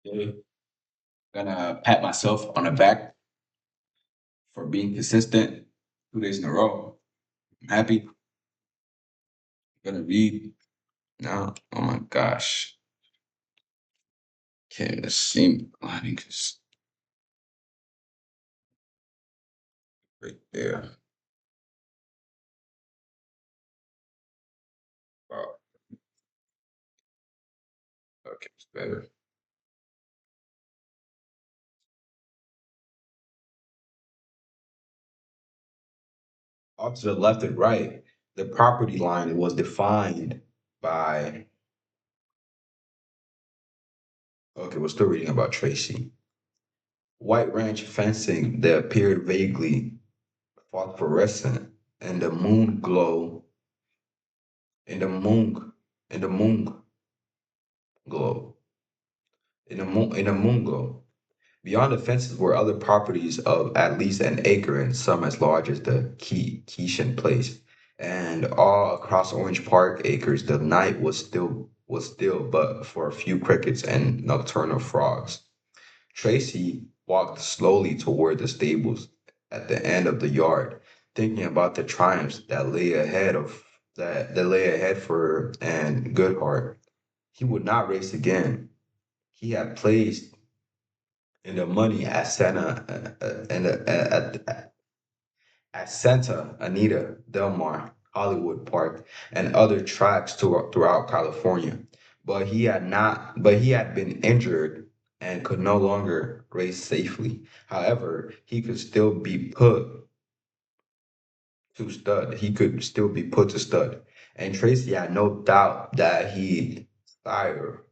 Yeah. Gonna pat myself on the back for being consistent 2 days in a row. I'm happy. Gonna read now. Oh my gosh. Okay, let's see. I think it's right there. Wow. Okay, it's better. Off to the left and right, the property line was defined by. Okay, we're still reading about Tracy. White ranch fencing that appeared vaguely phosphorescent in the moon glow, in the moon, in the moon glow, in the moon glow. Beyond the fences were other properties of at least an acre and some as large as the Keishan place. And all across Orange Park acres, the night was still but for a few crickets and nocturnal frogs. Tracy walked slowly toward the stables at the end of the yard, thinking about the triumphs that lay ahead for her and Goodhart. He would not race again. He had placed in the money at Santa Anita, Del Mar, Hollywood Park, and other tracks throughout California. But he had been injured and could no longer race safely. However, he could still be put to stud. He could still be put to stud. And Tracy had no doubt sire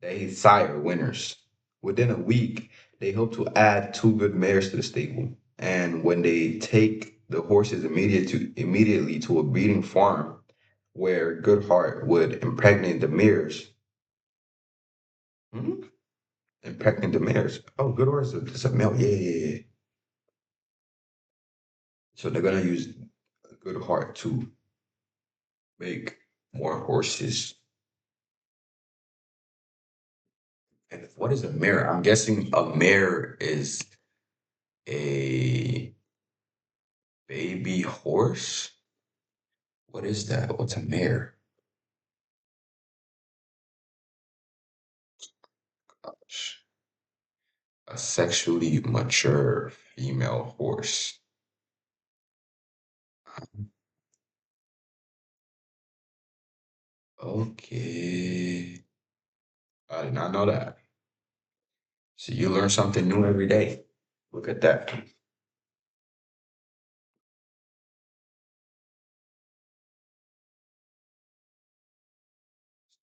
that he'd sire winners. Within a week, they hope to add two good mares to the stable. And when they take the horses immediately to a breeding farm where Goodhart would impregnate the mares. Hmm? Impregnate the mares. Oh, Goodhart is a male. Yeah, yeah, yeah. So they're gonna use Goodhart to make more horses. And what is a mare? I'm guessing a mare is a baby horse. What is that? What's a mare? Gosh. A sexually mature female horse. Okay. I did not know that. So you learn something new every day. Look at that.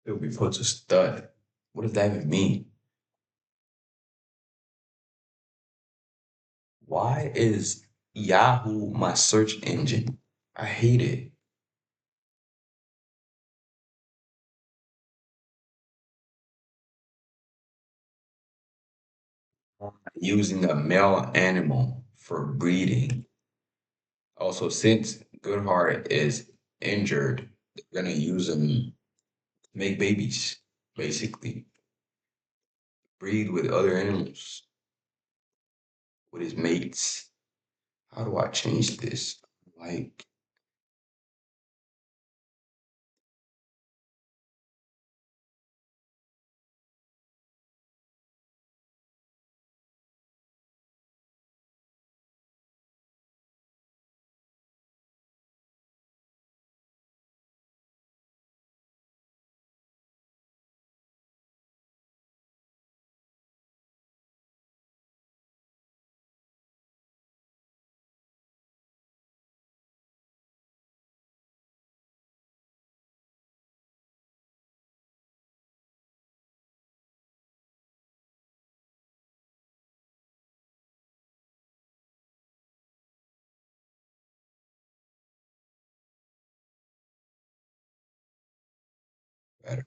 It'll be put to stud. What does that even mean? Why is Yahoo my search engine? I hate it. Using a male animal for breeding. Also, since Goodhart is injured, they're gonna use him to make babies, basically. Breed with other animals, with his mates. How do I change this? Like, better.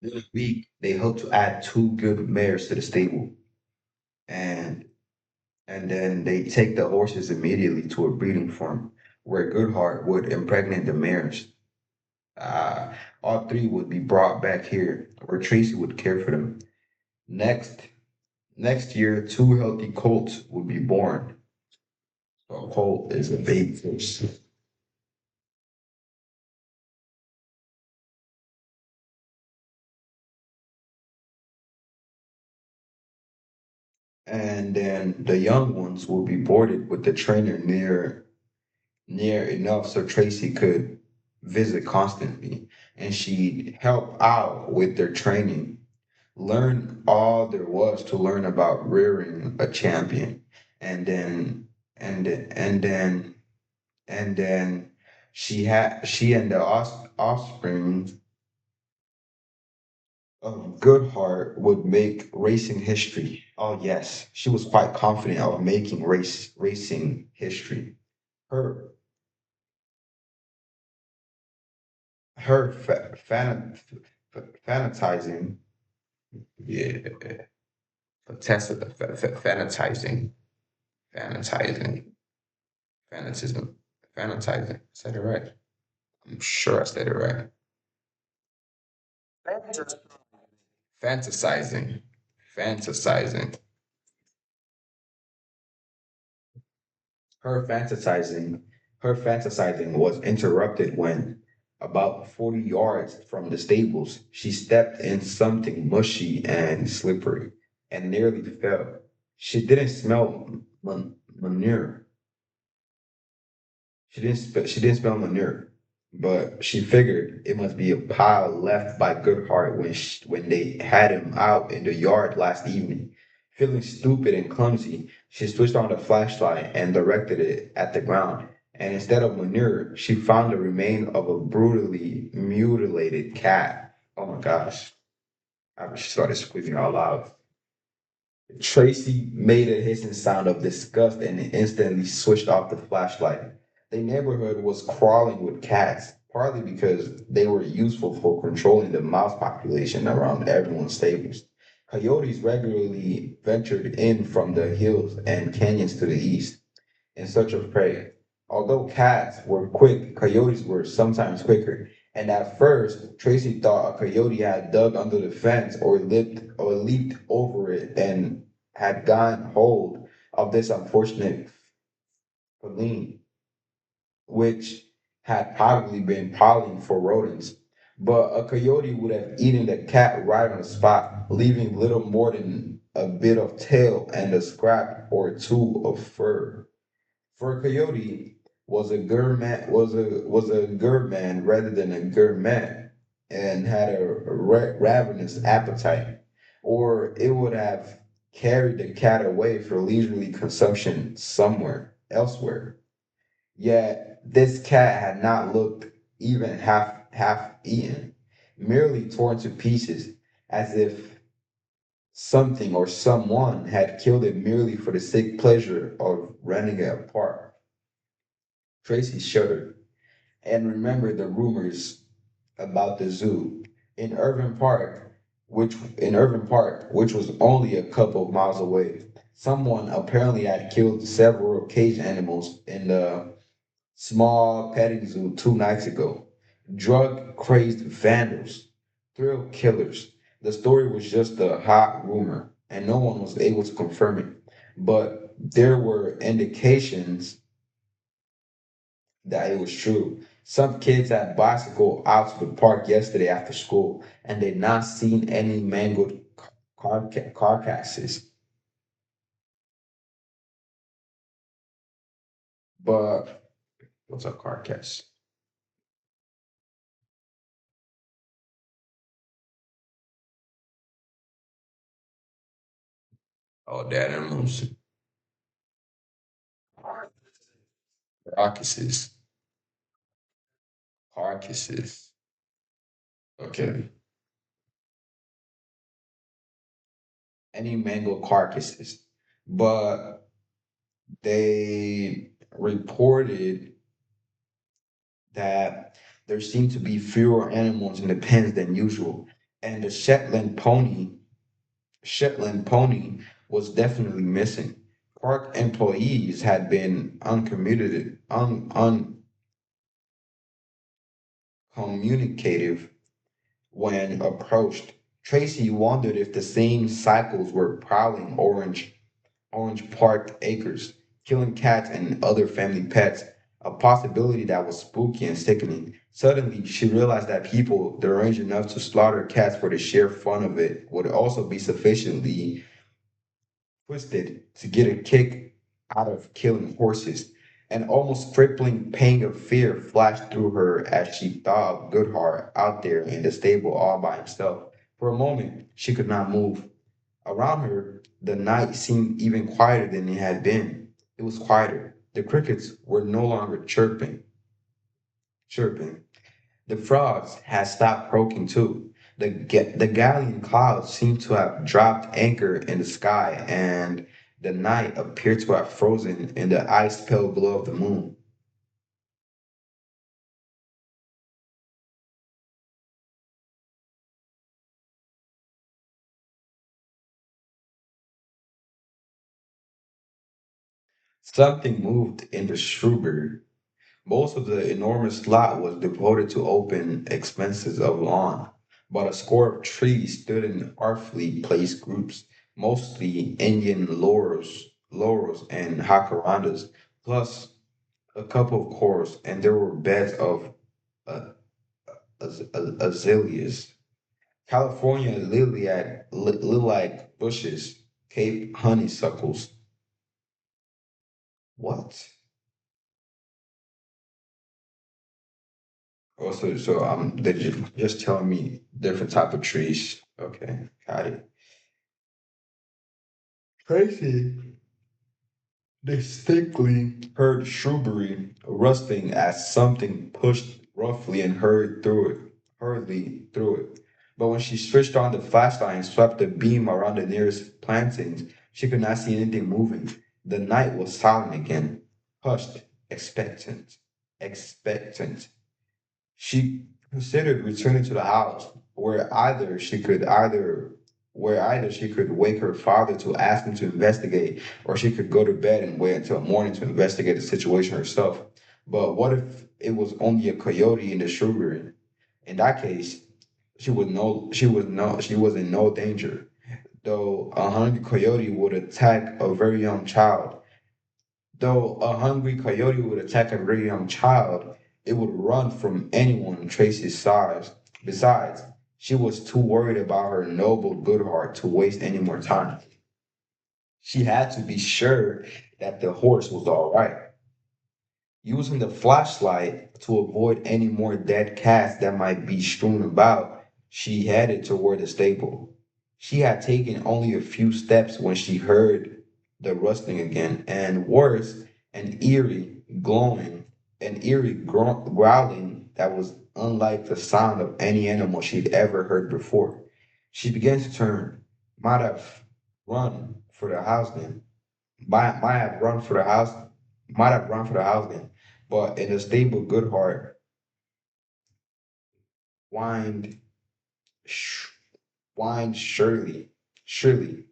In a week, they hope to add two good mares to the stable, and and then they take the horses immediately to a breeding farm where Goodhart would impregnate the mares. Uh, all three would be brought back here, where Tracy would care for them. Next, next year, two healthy colts would be born. A colt is a baby horse. And then the young ones will be boarded with the trainer near enough so Tracy could visit constantly, and she'd help out with their training, learn all there was to learn about rearing a champion, and then and then and then and then she and the offspring Goodhart would make racing history. Oh yes, she was quite confident of making racing history. Her her fanatizing, yeah, fanatizing, fanatizing, fanatism, fanatizing. Said it right. I'm sure I said it right. Fantasizing, fantasizing. Her fantasizing, her fantasizing was interrupted when, about 40 yards from the stables, she stepped in something mushy and slippery and nearly fell. She didn't smell manure. She didn't smell manure, but she figured it must be a pile left by Goodhart when they had him out in the yard last evening. Feeling stupid and clumsy, she switched on the flashlight and directed it at the ground. And instead of manure, she found the remain of a brutally mutilated cat. Oh my gosh. I started squealing out loud. Tracy made a hissing sound of disgust and instantly switched off the flashlight. The neighborhood was crawling with cats, partly because they were useful for controlling the mouse population around everyone's stables. Coyotes regularly ventured in from the hills and canyons to the east in search of prey. Although cats were quick, coyotes were sometimes quicker. And at first, Tracy thought a coyote had dug under the fence or leaped over it and had gotten hold of this unfortunate feline, which had probably been prowling for rodents. But a coyote would have eaten the cat right on the spot, leaving little more than a bit of tail and a scrap or two of fur. For a coyote was a gourmand rather than a gourmet, and had a ravenous appetite, or it would have carried the cat away for leisurely consumption somewhere elsewhere. Yet this cat had not looked even half eaten, merely torn to pieces, as if something or someone had killed it merely for the sick pleasure of running it apart. Tracy shuddered and remembered the rumors about the zoo in Irving Park, which was only a couple of miles away. Someone apparently had killed several cage animals in the small petting zoo 2 nights ago. Drug crazed vandals, thrill killers. The story was just a hot rumor, and no one was able to confirm it. But there were indications that it was true. Some kids had bicycle out to the park yesterday after school, and they'd not seen any mangled carcasses. But what's a carcass? Oh, dead animals. Carcasses. Carcasses. Okay. Any mangled carcasses. But they reported that there seemed to be fewer animals in the pens than usual. and the Shetland pony was definitely missing. Park employees had been uncommunicative when approached. Tracy wondered if the same cycles were prowling Orange Park acres, killing cats and other family pets, a possibility that was spooky and sickening. Suddenly, she realized that people deranged enough to slaughter cats for the sheer fun of it would also be sufficiently twisted to get a kick out of killing horses. An almost crippling pang of fear flashed through her as she thought of Goodhart out there in the stable all by himself. For a moment, she could not move. Around her, the night seemed even quieter than it had been. It was quieter. The crickets were no longer chirping. The frogs had stopped croaking too. The galleon clouds seemed to have dropped anchor in the sky, and the night appeared to have frozen in the ice pale glow of the moon. Something moved in the shrubbery. Most of the enormous lot was devoted to open expanses of lawn, but a score of trees stood in artfully placed groups, mostly Indian laurels and jacarandas, plus a couple of cores, and there were beds of uh, azaleas, California lilac bushes, Cape honeysuckles. What? Also, so they're just telling me different type of trees. Okay, got it. Tracy distinctly heard shrubbery rustling as something pushed roughly and hurriedly through it. But when she switched on the flashlight and swept the beam around the nearest plantings, she could not see anything moving. The night was silent again, hushed, expectant. She considered returning to the house, where either she could wake her father to ask him to investigate, or she could go to bed and wait until morning to investigate the situation herself. But what if it was only a coyote in the shrubbery? In that case, she was in no danger. Though a hungry coyote would attack a very young child, Though a hungry coyote would attack a very young child, it would run from anyone Tracy's size. Besides, she was too worried about her noble good heart to waste any more time. She had to be sure that the horse was all right. Using the flashlight to avoid any more dead cats that might be strewn about, she headed toward the stable. She had taken only a few steps when she heard the rustling again, and worse, an growling that was unlike the sound of any animal she'd ever heard before. She began to turn, might have run for the house then might have run for the house, might have run for the house then, but in a stable good heart, whined, sh- whined surely,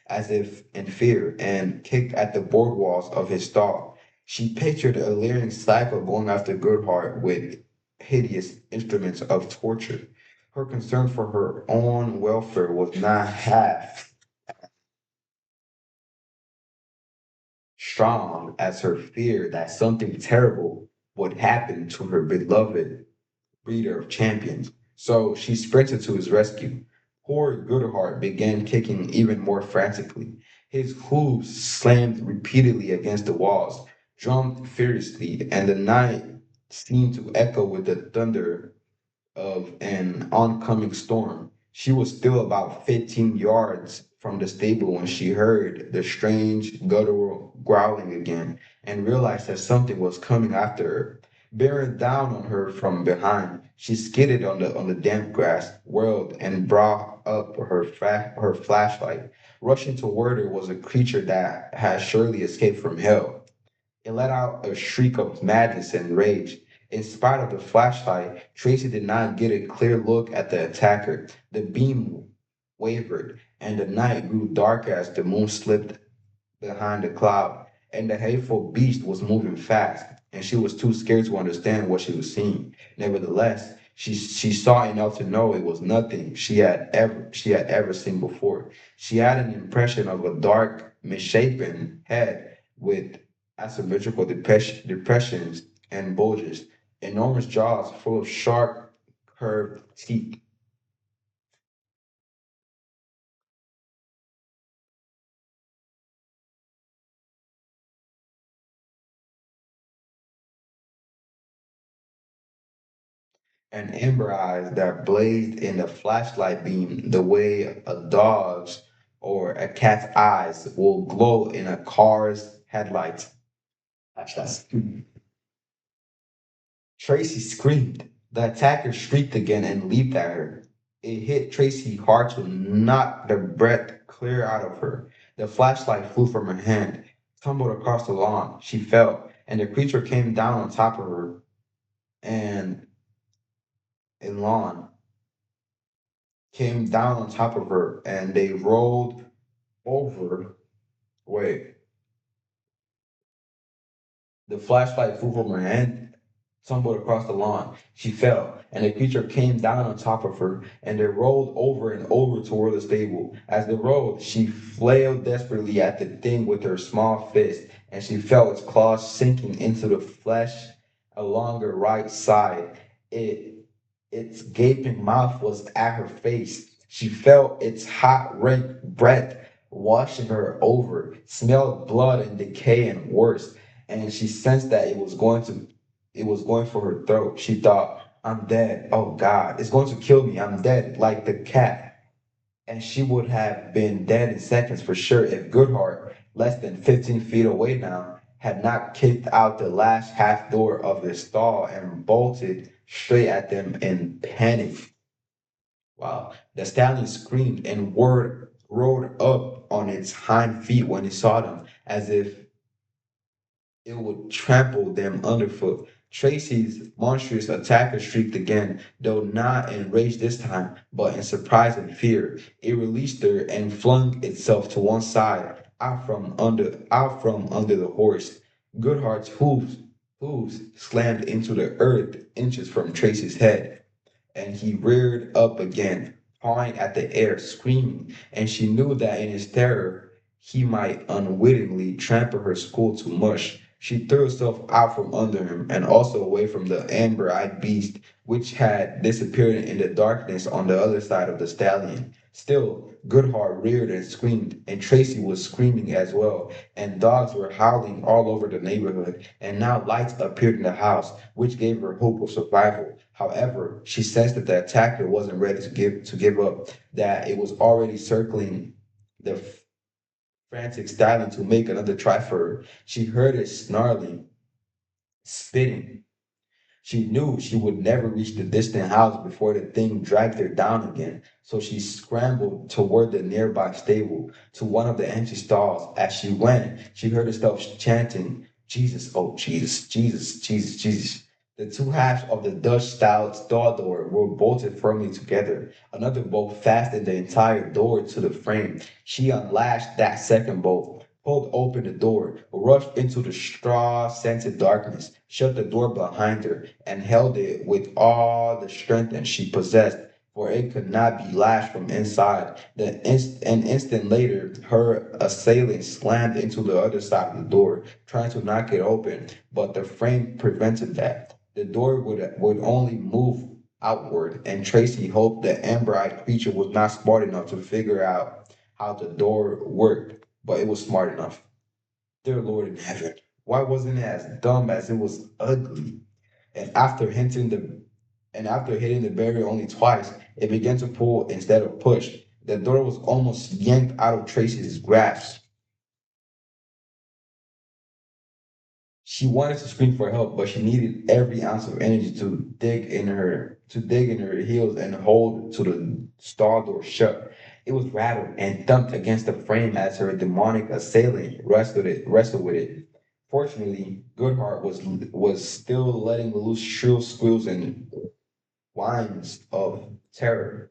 as if in fear, and kicked at the board walls of his stall. She pictured a leering cycle going after Goodhart with hideous instruments of torture. Her concern for her own welfare was not half strong as her fear that something terrible would happen to her beloved breeder of champions. So she sprinted to his rescue. Poor Goodhart began kicking even more frantically. His hooves slammed repeatedly against the walls, drummed furiously, and the night seemed to echo with the thunder of an oncoming storm. She was still about 15 yards from the stable when she heard the strange guttural growling again and realized that something was coming after her. Bearing down on her from behind, she skidded on the damp grass, whirled, and brought up her flashlight. Rushing toward her was a creature that had surely escaped from hell. It let out a shriek of madness and rage. In spite of the flashlight, Tracy did not get a clear look at the attacker. The beam wavered, and the night grew dark as the moon slipped behind a cloud, and the hateful beast was moving fast, and she was too scared to understand what she was seeing. Nevertheless, she saw enough to know it was nothing she had ever seen before. She had an impression of a dark, misshapen head with asymmetrical depressions and bulges, enormous jaws full of sharp, curved teeth. And amber eyes that blazed in the flashlight beam the way a dog's or a cat's eyes will glow in a car's headlights. That's Tracy screamed. The attacker shrieked again and leaped at her. It hit Tracy hard to knock the breath clear out of her. The flashlight flew from her hand, tumbled across the lawn. She fell, and the creature came down on top of her and in lawn came down on top of her and they rolled over. Wait, the flashlight flew from her hand, tumbled across the lawn. She fell, and the creature came down on top of her, and they rolled over and over toward the stable. As they rolled, she flailed desperately at the thing with her small fist, and she felt its claws sinking into the flesh along her right side. It Its gaping mouth was at her face. She felt its hot red breath washing her over, smelled blood and decay and worse, and she sensed that it was going for her throat. She thought, I'm dead. Oh God, it's going to kill me. I'm dead, like the cat. And she would have been dead in seconds for sure if Goodhart, less than 15 feet away now, had not kicked out the last half door of the stall and bolted straight at them in panic. Wow. The stallion screamed and roared up on its hind feet when it saw them, as if it would trample them underfoot. Tracy's monstrous attacker shrieked again, though not in rage this time, but in surprise and fear. It released her and flung itself to one side, out from under the horse. Goodhart's hooves slammed into the earth inches from Tracy's head, and he reared up again, pawing at the air, screaming, and she knew that in his terror he might unwittingly trample her skull to mush. She threw herself out from under him and also away from the amber-eyed beast, which had disappeared in the darkness on the other side of the stallion. Still, Goodhart reared and screamed, and Tracy was screaming as well, and dogs were howling all over the neighborhood, and now lights appeared in the house, which gave her hope of survival. However, she sensed that the attacker wasn't ready to give up, that it was already circling the frantic stallion to make another try for her. She heard it snarling, spitting. She knew she would never reach the distant house before the thing dragged her down again, so she scrambled toward the nearby stable, to one of the empty stalls. As she went, she heard herself chanting, Jesus, oh Jesus, Jesus, Jesus, Jesus. The two halves of the Dutch style stall door were bolted firmly together. Another bolt fastened the entire door to the frame. She unlatched that second bolt, pulled open the door, rushed into the straw-scented darkness, shut the door behind her, and held it with all the strength that she possessed, for it could not be latched from inside. An instant later, her assailant slammed into the other side of the door, trying to knock it open, but the frame prevented that. The door would only move outward, and Tracy hoped the amber-eyed creature was not smart enough to figure out how the door worked, but it was smart enough. Dear Lord in heaven, why wasn't it as dumb as it was ugly? And after hitting the barrier only twice, it began to pull instead of push. The door was almost yanked out of Tracy's grasp. She wanted to scream for help, but she needed every ounce of energy to dig in her heels and hold to the stall door shut. It was rattled and thumped against the frame as her demonic assailant wrestled with it. Fortunately, Goodhart was still letting loose shrill squeals and whines of terror.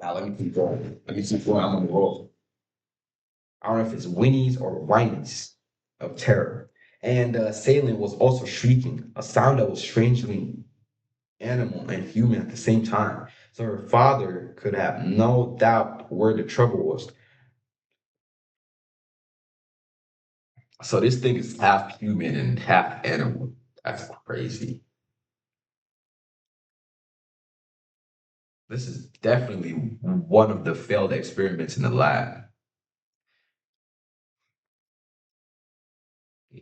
Now let me keep going. Let me keep going. I'm on the roll. I don't know if it's whinnies or whinies of terror. And the assailant was also shrieking, a sound that was strangely animal and human at the same time. So her father could have no doubt where the trouble was. So this thing is half human and half animal. That's crazy. This is definitely one of the failed experiments in the lab.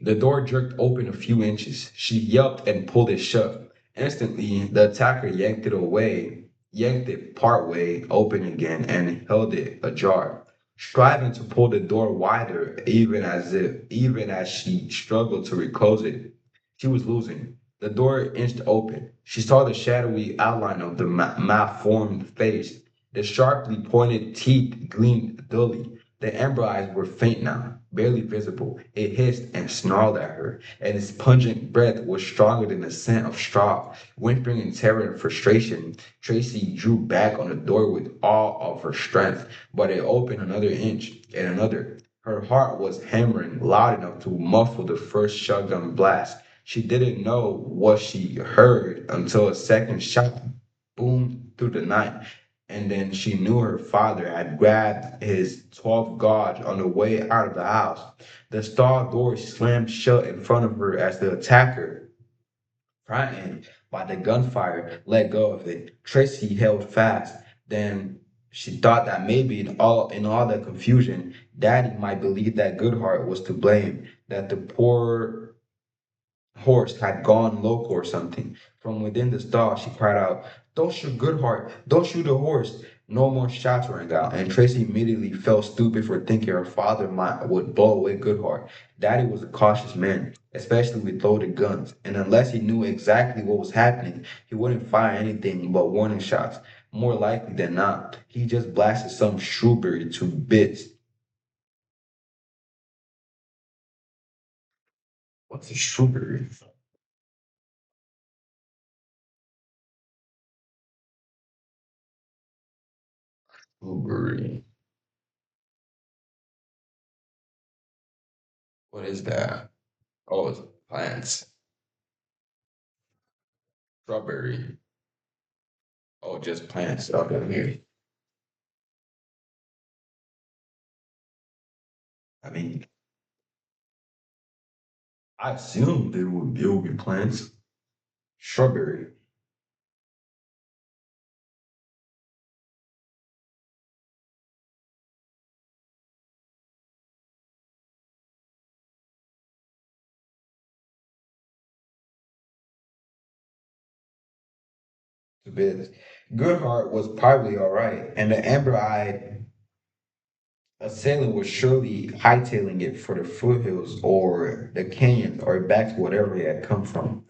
The door jerked open a few inches. She yelped and pulled it shut. Instantly, the attacker yanked it part way open again and held it ajar, striving to pull the door wider even as she struggled to reclose it. She was losing. The door inched open. She saw the shadowy outline of the malformed face. The sharply pointed teeth gleamed dully. The amber eyes were faint now, barely visible. It hissed and snarled at her, and its pungent breath was stronger than the scent of straw. Whimpering in terror and frustration, Tracy drew back on the door with all of her strength, but it opened another inch and another. Her heart was hammering loud enough to muffle the first shotgun blast. She didn't know what she heard until a second shot boomed through the night. And then she knew her father had grabbed his 12 gauge on the way out of the house. The stall door slammed shut in front of her as the attacker, frightened by the gunfire, let go of it. Tracy held fast. Then she thought that maybe in all the confusion, Daddy might believe that Goodhart was to blame, that the poor horse had gone loco or something. From within the stall, she cried out, "Don't shoot Goodhart! Don't shoot the horse!" No more shots rang out, and Tracy immediately felt stupid for thinking her father would blow away Goodhart. Daddy was a cautious man, especially with loaded guns, and unless he knew exactly what was happening, he wouldn't fire anything but warning shots. More likely than not, he just blasted some shrewberry to bits. What's a shrewberry? Shrewberry. What is that? Oh, it's plants. Strawberry. Oh, just plants. Okay. I mean, I assumed it would be plants. Strawberry. To bits. Goodhart was probably all right, and the amber-eyed assailant was surely hightailing it for the foothills or the canyons or back to whatever he had come from.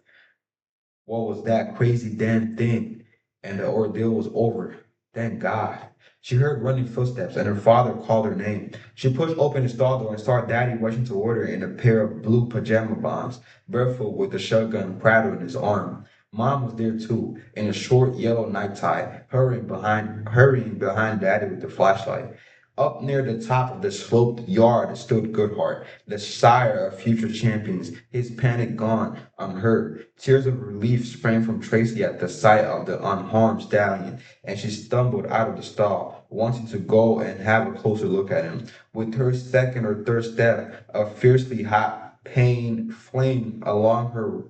What was that crazy damn thing? And the ordeal was over. Thank God. She heard running footsteps and her father called her name. She pushed open the stall door and saw Daddy rushing toward her in a pair of blue pajama bottoms, barefoot with a shotgun cradle in his arm. Mom was there too, in a short yellow necktie, hurrying behind Daddy with the flashlight. Up near the top of the sloped yard stood Goodhart, the sire of future champions, his panic gone, unhurt. Tears of relief sprang from Tracy at the sight of the unharmed stallion, and she stumbled out of the stall, wanting to go and have a closer look at him. With her second or third step, a fiercely hot pain flamed along her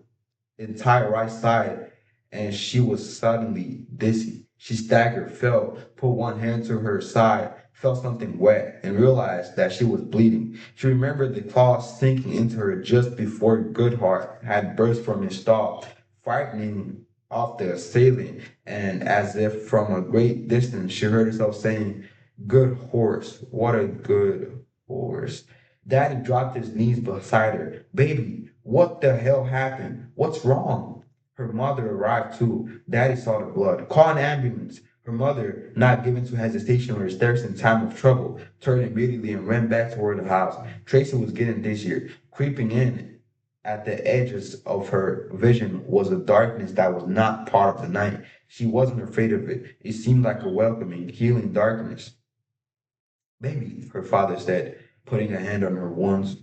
entire right side, and she was suddenly dizzy. She staggered, fell, put one hand to her side, felt something wet, and realized that she was bleeding. She remembered the claws sinking into her just before Goodhart had burst from his stall, frightening off the assailant, and as if from a great distance, she heard herself saying, "Good horse, what a good horse." Daddy dropped his knees beside her. "Baby, what the hell happened? What's wrong?" Her mother arrived too. Daddy saw the blood. "Call an ambulance." Her mother, not given to hesitation or hysterics in time of trouble, turned immediately and ran back toward the house. Tracy was getting dizzier. Creeping in at the edges of her vision was a darkness that was not part of the night. She wasn't afraid of it. It seemed like a welcoming, healing darkness. Baby, her father said, putting a hand on her wounds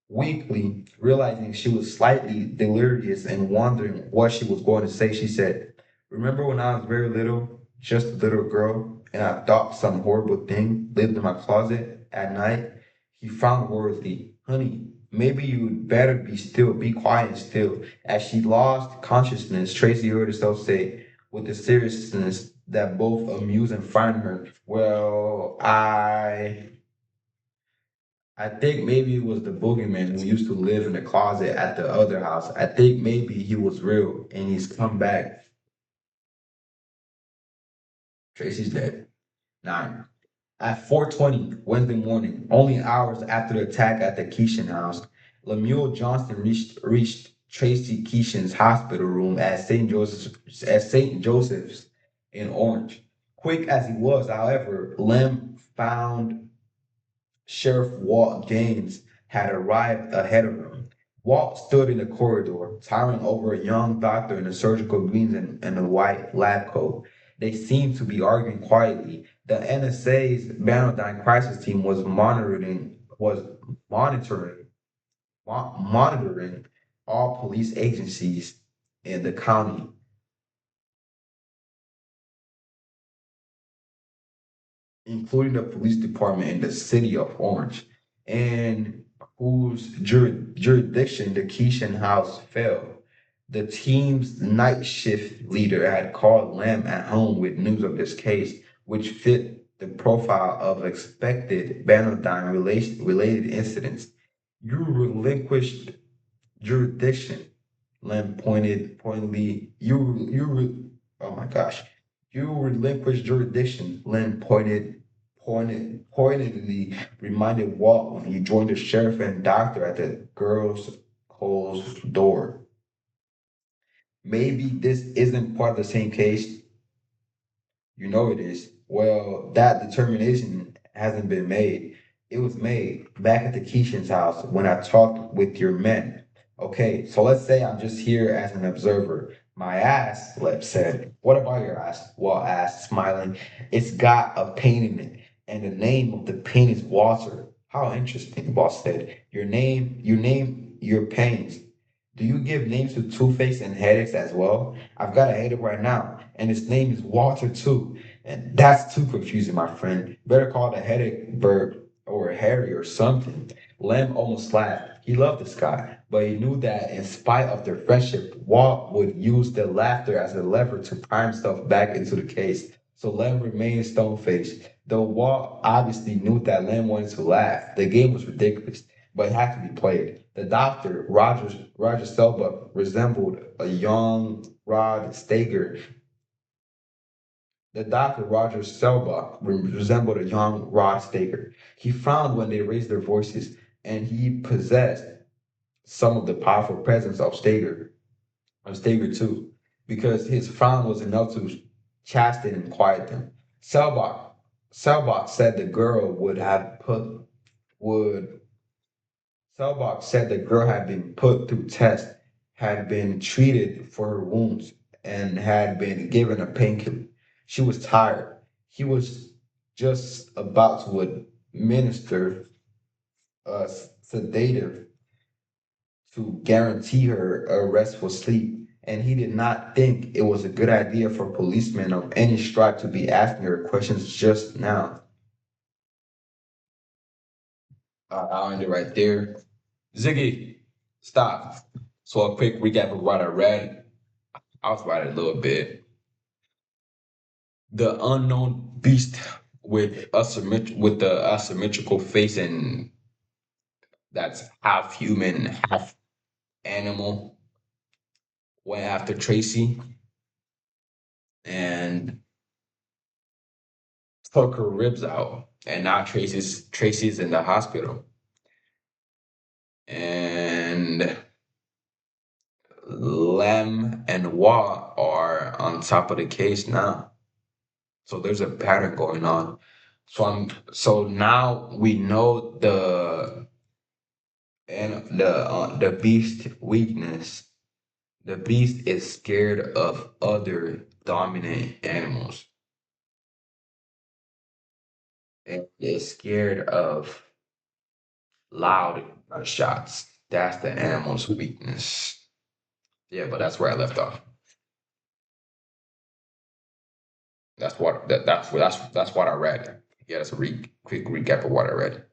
weakly, realizing she was slightly delirious and wondering what she was going to say. She said, "Remember when I was very little, just a little girl, and I thought some horrible thing lived in my closet at night?" He frowned worriedly. "Honey, maybe you'd better be quiet and still." As she lost consciousness, Tracy heard herself say, with a seriousness that both amused and frightened her, "Well, I think maybe it was the boogeyman who used to live in the closet at the other house. I think maybe he was real and he's come back." Tracy's dead. 9. At 4:20 Wednesday morning, only hours after the attack at the Keeshan house, Lemuel Johnston reached Tracy Keeshan's hospital room at St. Joseph's in Orange. Quick as he was, however, Lem found Sheriff Walt Gaines had arrived ahead of him. Walt stood in the corridor, towering over a young doctor in a surgical greens and a white lab coat. They seemed to be arguing quietly. The NSA's Banodyne crisis team was monitoring all police agencies in the county, including the police department in the city of Orange, and whose jurisdiction the Keeshan house fell. The team's night shift leader had called Lamb at home with news of this case, which fit the profile of expected related incidents. "You relinquished jurisdiction," Lamb oh my gosh. "You relinquished jurisdiction," Lamb pointedly reminded Walt when he joined the sheriff and doctor at the girl's closed door. "Maybe this isn't part of the same case." "You know it is." "Well, that determination hasn't been made." "It was made back at the Keishan's house when I talked with your men." "Okay, so let's say I'm just here as an observer." "My ass," Lep said. "What about your ass?" Walt asked, smiling. "It's got a pain in it, and the name of the pain is Walter." "How interesting," Boss said. You name your pains. Do you give names to Two-Face and headaches as well?" "I've got a headache right now, and his name is Walter too." "And that's too confusing, my friend. Better call the headache bird or Harry or something." Lem almost laughed. He loved this guy, but he knew that in spite of their friendship, Walt would use the laughter as a lever to pry himself back into the case. So Lem remained stone-faced. Though Walt obviously knew that Lem wanted to laugh, the game was ridiculous, but it had to be played. The doctor, Roger Selbuck, resembled a young Rod Steiger. The doctor, Roger Selbach, resembled a young Rod Steiger. He frowned when they raised their voices, and he possessed some of the powerful presence of Steiger too, because his frown was enough to chasten and quiet them. Selbach, Selbach said the girl would Selbach said the girl had been put through tests, had been treated for her wounds, and had been given a painkiller. She was tired. He was just about to administer a sedative to guarantee her a restful sleep, and he did not think it was a good idea for policemen of any stripe to be asking her questions just now. I'll end it right there. Ziggy, stop. So a quick recap of what I read. I'll write it a little bit. The unknown beast with the asymmetrical face and that's half human, half animal went after Tracy and took her ribs out. And now Tracy's in the hospital. And Lem and Wa are on top of the case now. So there's a pattern going on. So now we know the beast weakness. The beast is scared of other dominant animals and is scared of loud shots. That's the animal's weakness. Yeah, but that's where I left off. That's what I read. Yeah, that's a quick recap of what I read.